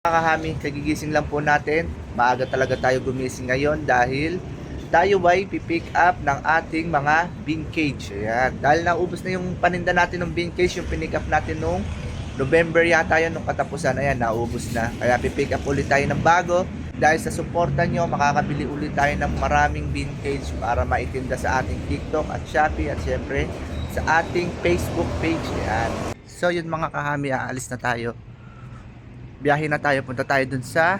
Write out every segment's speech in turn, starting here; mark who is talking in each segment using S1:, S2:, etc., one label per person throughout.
S1: Kakahami, kagigising lang po natin. Maaga talaga tayo gumising ngayon dahil tayo ay pipick up ng ating mga bean cage. Ayan. Dahil naubos na yung paninda natin ng bean cage, yung pinick up natin nung November yata yun, nung katapusan. Ayan, naubos na. Kaya pipick up ulit tayo ng bago. Dahil sa suporta nyo, makakabili ulit tayo ng maraming bean cage para maitinda sa ating TikTok at Shopee at syempre sa ating Facebook page. Ayan. So yun mga kahami, aalis na tayo. Biyahe na tayo, punta tayo dun sa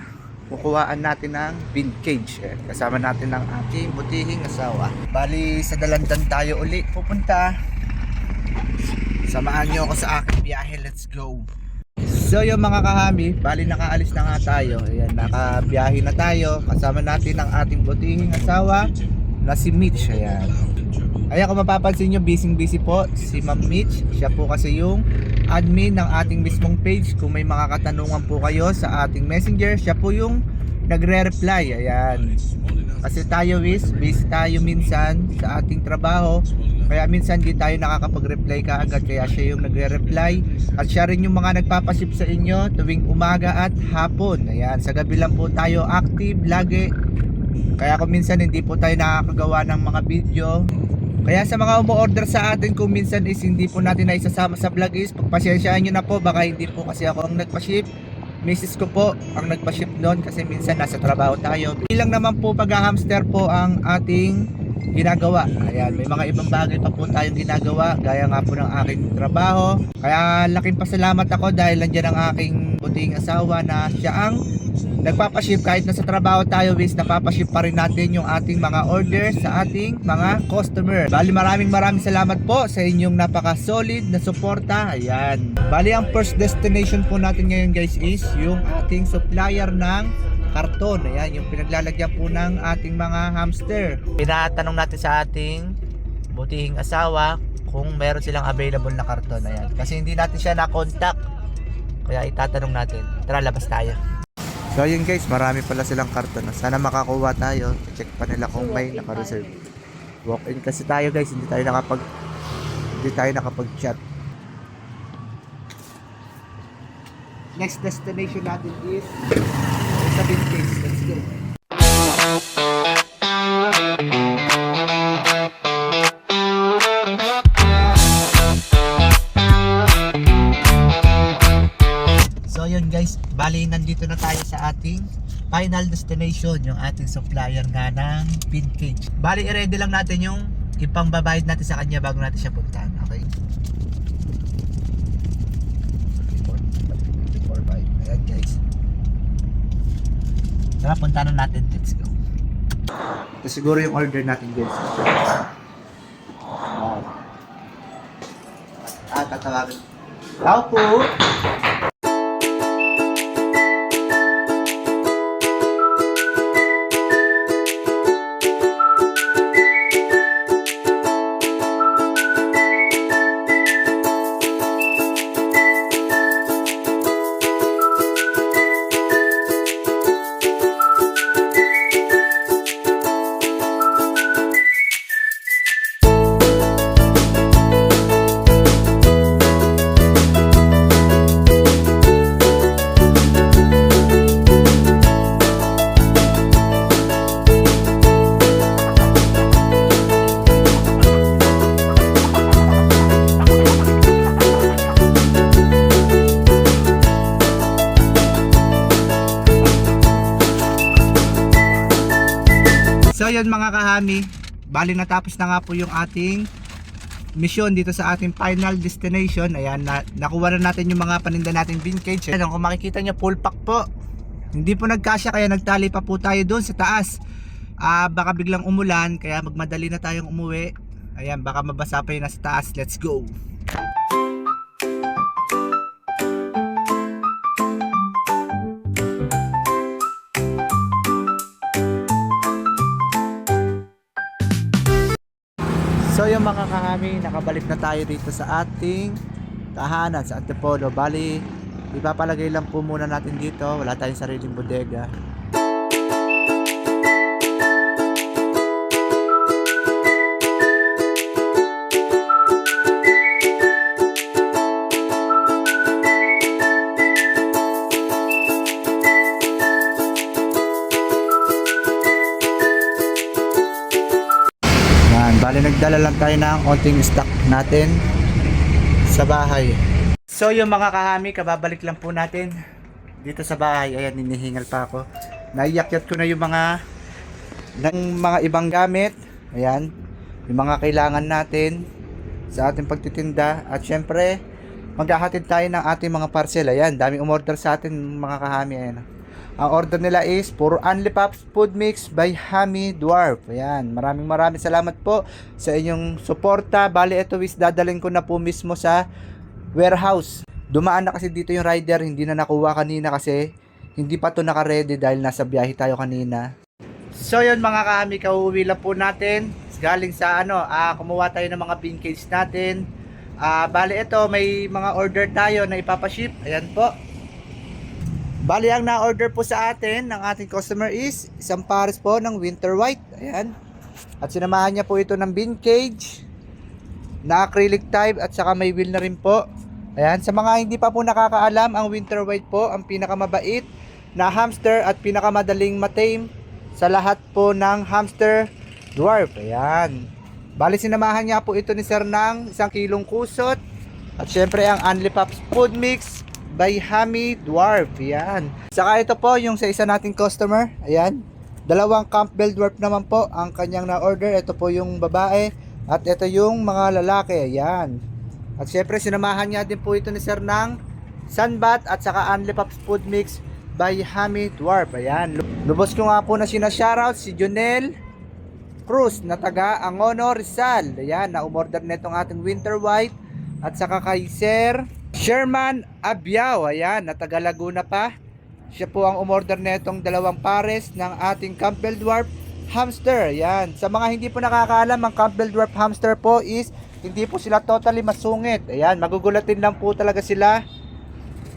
S1: kukuhaan natin ng bean cage. Kasama natin ang aking butihing asawa. Bali sa Dalandan tayo uli pupunta. Samahan nyo ako sa aking biyahe, let's go. So yung mga kahami, bali nakaalis na nga tayo. Ayan, nakabiyahe na tayo. Kasama natin ang ating butihing asawa na si Mitch. Ayan. Ayan, kung mapapansin nyo, busy po si Ma'am Mitch. Siya po kasi yung admin ng ating mismong page. Kung may mga katanungan po kayo sa ating messenger, siya po yung nagre-reply. Ayan. Kasi tayo busy tayo minsan sa ating trabaho. Kaya minsan di tayo nakakapag-reply kaagad. Kaya siya yung nagre-reply. At siya rin yung mga nagpapaship sa inyo tuwing umaga at hapon. Ayan. Sa gabi lang po tayo active lagi. Kaya kung minsan hindi po tayo nakakagawa ng mga video. Kaya sa mga umu-order sa atin, kung minsan is hindi po natin na isasama sa vlog, is pagpasensyaan nyo na po. Baka hindi po kasi ako ang nagpa-ship, misis ko po ang nagpa-ship noon kasi minsan nasa trabaho tayo. Ilang naman po pag-hamster po ang ating ginagawa. Ayan, may mga ibang bagay pa po tayong ginagawa, gaya nga po ng aking trabaho. Kaya laking pasalamat ako dahil nandiyan ang aking buting asawa na siya ang nagpapaship. Kahit nasa trabaho tayo, napapaship pa rin natin yung ating mga orders sa ating mga customer. Bali maraming salamat po sa inyong napaka-solid na suporta. Ayan. Bali ang first destination po natin ngayon guys is yung ating supplier ng karton. Ayan, yung pinaglalagyan po ng ating mga hamster. Pinatanong natin sa ating butihing asawa kung meron silang available na karton. Ayan. Kasi hindi natin siya na-contact. Kaya itatanong natin. Tara, labas tayo. So yun guys, marami pala silang karton. Sana makakuha tayo. Check pa nila kung may naka-reserve. Walk-in kasi tayo guys, hindi tayo nakapag-chat. Next destination natin is sa bean cage. Let's go. Yun guys, bali nandito na tayo sa ating final destination, yung ating supplier nga ng bean cage. Bali i-ready lang natin yung ipangbabayad natin sa kanya bago natin siya puntahan. Okay, 4-5. Ayan guys, tara puntahan na natin, let's go. Ito siguro yung order natin guys. Tatawagin. Tao po. So yun mga kahami, bali natapos na nga po yung ating mission dito sa ating final destination. Ayan, nakuha na natin yung mga paninda nating bean cage. Ayan, kung makikita nyo, full pack po. Hindi po nagkasya kaya nagtali pa po tayo doon sa taas. Baka biglang umulan kaya magmadali na tayong umuwi. Ayan, baka mabasa pa yun nasa taas. Let's go. So yung mga kahami, nakabalik na tayo dito sa ating tahanan sa Antipolo. Bali, ipapalagay lang po muna natin dito. Wala tayong sariling bodega. magdala lang tayo ng onting stock natin sa bahay. So yung mga kahami, kababalik lang po natin dito sa bahay. Ayan, hinihingal pa ako. Naiyakyat ko na yung mga ibang gamit. Ayan, yung mga kailangan natin sa ating pagtitinda. At syempre, maghahatid tayo ng ating mga parcel. Ayan, daming umorder sa atin mga kahami. Ayan. Ang order nila is puro Only Pops Food Mix by Hami Dwarf. Ayan, maraming salamat po sa inyong suporta. Bali, ito is dadalhin ko na po mismo sa warehouse. Dumaan na kasi dito yung rider, hindi na nakuha kanina kasi hindi pa to naka-ready dahil nasa biyahe tayo kanina. So yun mga kahami, kauwi lang po natin. Galing sa kumuha tayo ng mga bean cage natin. Bali, ito may mga order tayo na ipapaship. Ayan po. Bali, ang na-order po sa atin ng ating customer is isang pares po ng winter white. Ayan. At sinamahan niya po ito ng bean cage na acrylic type at saka may wheel na rin po. Ayan. Sa mga hindi pa po nakakaalam, ang winter white po ang pinakamabait na hamster at pinakamadaling matame sa lahat po ng hamster dwarf. Ayan. Bali, sinamahan niya po ito ni sir ng 1 kilong kusot. At syempre ang Only Pops Food Mix by Hami Dwarf. Ayan. Saka ito po yung sa isa nating customer. Ayan. 2 Campbell Dwarf naman po ang kanyang na-order. Ito po yung babae at ito yung mga lalaki. Ayan. At syempre sinamahan niya din po ito ni sir ng Sunbat at saka Only Pops Food Mix by Hami Dwarf. Ayan. Lubos ko nga po na shoutout si Jonel Cruz na taga Angono, Rizal. Ayan. Na-umorder na itong ating winter white at saka kay Sir Sherman Abiao, ayan, na taga Laguna pa. Siya po ang umorder na itong 2 pares ng ating Campbell Dwarf Hamster. Ayan. Sa mga hindi po nakakaalam, ang Campbell Dwarf Hamster po is hindi po sila totally masungit. Ayan, magugulatin lang po talaga sila.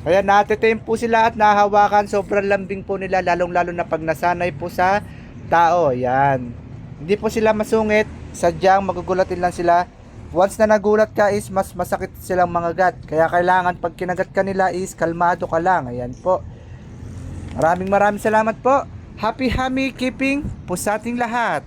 S1: Ayan, natitame po sila at nahawakan. Sobrang lambing po nila, lalong-lalo na pag nasanay po sa tao. Ayan. Hindi po sila masungit, sadyang magugulatin lang sila. Once na nagulat ka is mas masakit silang mga gat. Kaya kailangan pag kinagat ka nila is kalmado ka lang. Ayan po. Maraming salamat po. Happy Hami keeping po sa ating lahat.